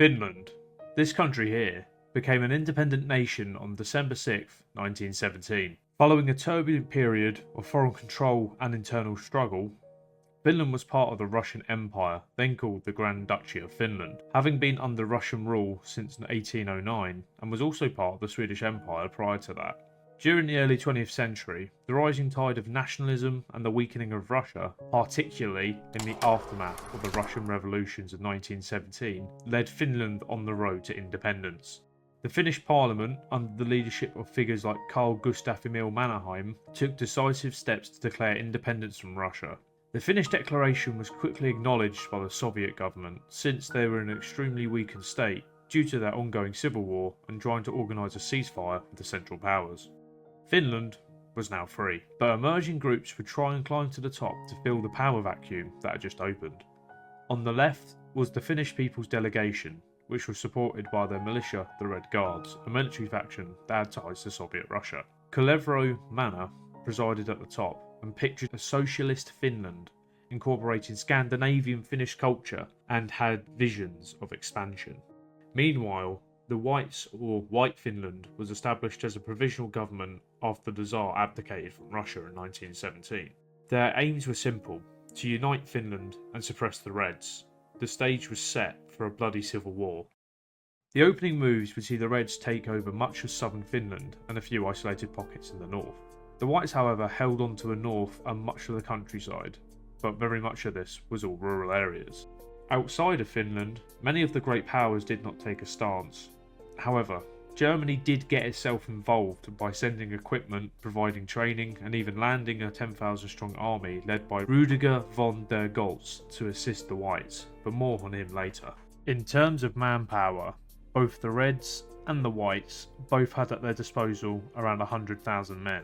Finland. This country here became an independent nation on December 6, 1917. Following a turbulent period of foreign control and internal struggle, Finland was part of the Russian Empire, then called the Grand Duchy of Finland, having been under Russian rule since 1809, and was also part of the Swedish Empire prior to that. During the early 20th century, the rising tide of nationalism and the weakening of Russia, particularly in the aftermath of the Russian revolutions of 1917, led Finland on the road to independence. The Finnish parliament, under the leadership of figures like Carl Gustaf Emil Mannerheim, took decisive steps to declare independence from Russia. The Finnish declaration was quickly acknowledged by the Soviet government, since they were in an extremely weakened state due to their ongoing civil war and trying to organise a ceasefire with the Central Powers. Finland was now free, but emerging groups would try and climb to the top to fill the power vacuum that had just opened. On the left was the Finnish People's Delegation, which was supported by their militia, the Red Guards, a military faction that had ties to Soviet Russia. Kulevro Manner presided at the top and pictured a socialist Finland, incorporating Scandinavian Finnish culture, and had visions of expansion. Meanwhile, the Whites, or White Finland, was established as a provisional government after the Tsar abdicated from Russia in 1917. Their aims were simple: to unite Finland and suppress the Reds. The stage was set for a bloody civil war. The opening moves would see the Reds take over much of southern Finland and a few isolated pockets in the north. The Whites, however, held on to the north and much of the countryside, but very much of this was all rural areas. Outside of Finland, many of the great powers did not take a stance. However, Germany did get itself involved by sending equipment, providing training, and even landing a 10,000-strong army led by Rudiger von der Goltz to assist the Whites, but more on him later. In terms of manpower, both the Reds and the Whites both had at their disposal around 100,000 men.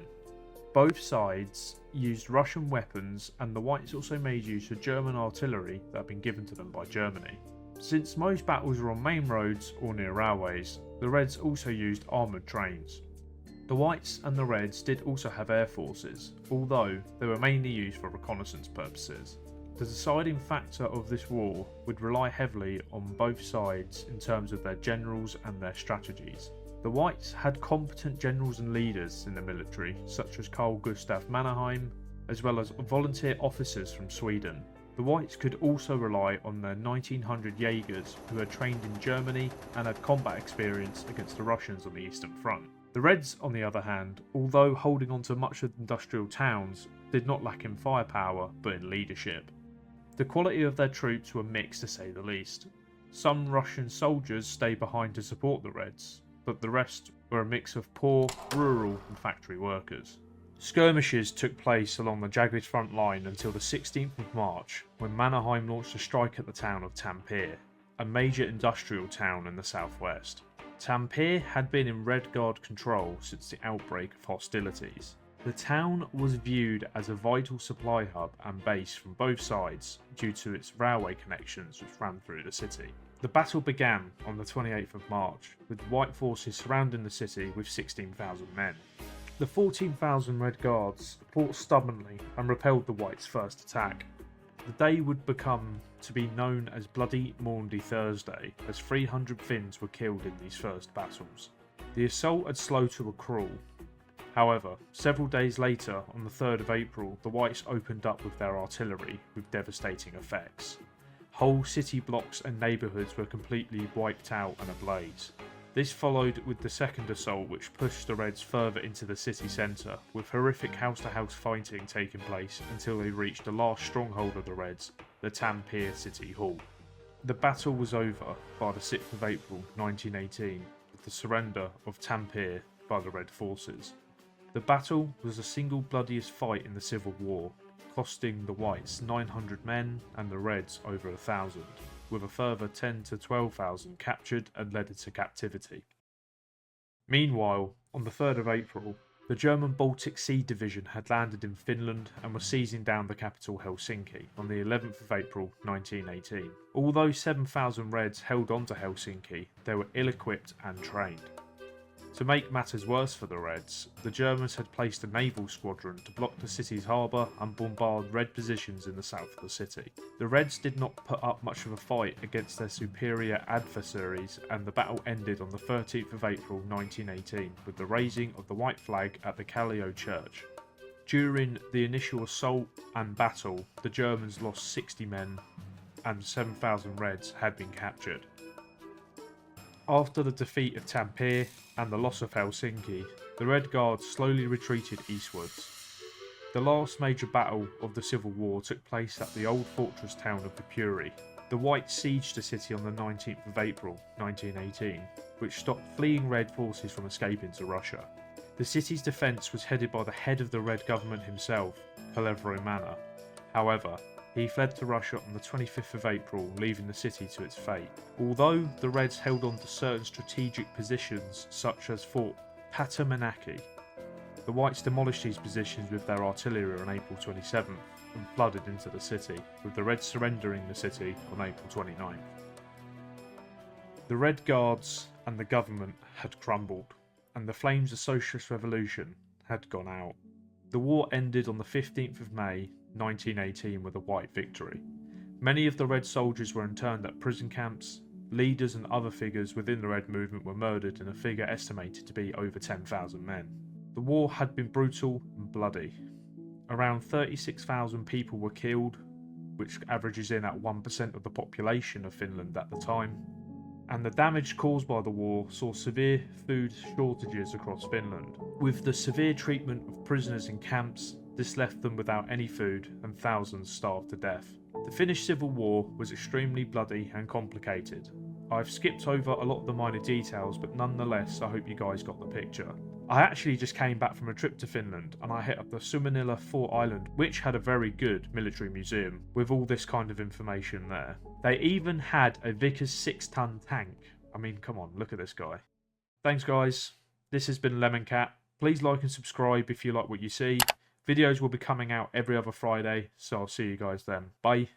Both sides used Russian weapons, and the Whites also made use of German artillery that had been given to them by Germany. Since most battles were on main roads or near railways, the Reds also used armoured trains. The Whites and the Reds did also have air forces, although they were mainly used for reconnaissance purposes. The deciding factor of this war would rely heavily on both sides in terms of their generals and their strategies. The Whites had competent generals and leaders in the military, such as Carl Gustaf Mannerheim, as well as volunteer officers from Sweden. The Whites could also rely on their 1900 Jaegers, who had trained in Germany and had combat experience against the Russians on the Eastern Front. The Reds, on the other hand, although holding on to much of the industrial towns, did not lack in firepower, but in leadership. The quality of their troops were mixed, to say the least. Some Russian soldiers stayed behind to support the Reds, but the rest were a mix of poor, rural and factory workers. Skirmishes took place along the Jagged front line until the 16th of March, when Mannerheim launched a strike at the town of Tampere, a major industrial town in the southwest. Tampere had been in Red Guard control since the outbreak of hostilities. The town was viewed as a vital supply hub and base from both sides due to its railway connections which ran through the city. The battle began on the 28th of March, with White forces surrounding the city with 16,000 men. The 14,000 Red Guards fought stubbornly and repelled the Whites' first attack. The day would become to be known as Bloody Maundy Thursday, as 300 Finns were killed in these first battles. The assault had slowed to a crawl. However, several days later, on the 3rd of April, the Whites opened up with their artillery, with devastating effects. Whole city blocks and neighbourhoods were completely wiped out and ablaze. This followed with the second assault, which pushed the Reds further into the city centre, with horrific house-to-house fighting taking place until they reached the last stronghold of the Reds, the Tampere City Hall. The battle was over by the 6th of April 1918, with the surrender of Tampere by the Red forces. The battle was the single bloodiest fight in the Civil War, costing the Whites 900 men and the Reds over 1,000, with a further 10 to 12,000 captured and led into captivity. Meanwhile, on the 3rd of April, the German Baltic Sea Division had landed in Finland and was seizing down the capital Helsinki on the 11th of April 1918. Although 7,000 Reds held on to Helsinki, they were ill-equipped and trained. To make matters worse for the Reds, the Germans had placed a naval squadron to block the city's harbour and bombard Red positions in the south of the city. The Reds did not put up much of a fight against their superior adversaries, and the battle ended on the 13th of April 1918 with the raising of the white flag at the Callao Church. During the initial assault and battle, the Germans lost 60 men and 7,000 Reds had been captured. After the defeat of Tampere and the loss of Helsinki, the Red Guards slowly retreated eastwards. The last major battle of the Civil War took place at the old fortress town of Viipuri. The Whites sieged the city on the 19th of April 1918, which stopped fleeing Red forces from escaping to Russia. The city's defence was headed by the head of the Red government himself, Pelevro Manor. However, he fled to Russia on the 25th of April, leaving the city to its fate. Although the Reds held on to certain strategic positions such as Fort Patamanaki, the Whites demolished these positions with their artillery on April 27th and flooded into the city, with the Reds surrendering the city on April 29th. The Red Guards and the government had crumbled, and the flames of socialist revolution had gone out. The war ended on the 15th of May 1918 with a white victory. Many of the Red soldiers were interned at prison camps. Leaders and other figures within the Red movement were murdered in a figure estimated to be over 10,000 men. The war had been brutal and bloody. Around 36,000 people were killed, which averages in at 1% of the population of Finland at the time. And the damage caused by the war saw severe food shortages across Finland. With the severe treatment of prisoners in camps, this left them without any food and thousands starved to death. The Finnish Civil War was extremely bloody and complicated. I've skipped over a lot of the minor details, but nonetheless I hope you guys got the picture. I actually just came back from a trip to Finland and I hit up the Suomenilla Fort Island, which had a very good military museum with all this kind of information there. They even had a Vickers 6-ton tank. I mean, come on, look at this guy. Thanks guys, this has been Lemon Cat. Please like and subscribe if you like what you see. Videos will be coming out every other Friday, so I'll see you guys then. Bye.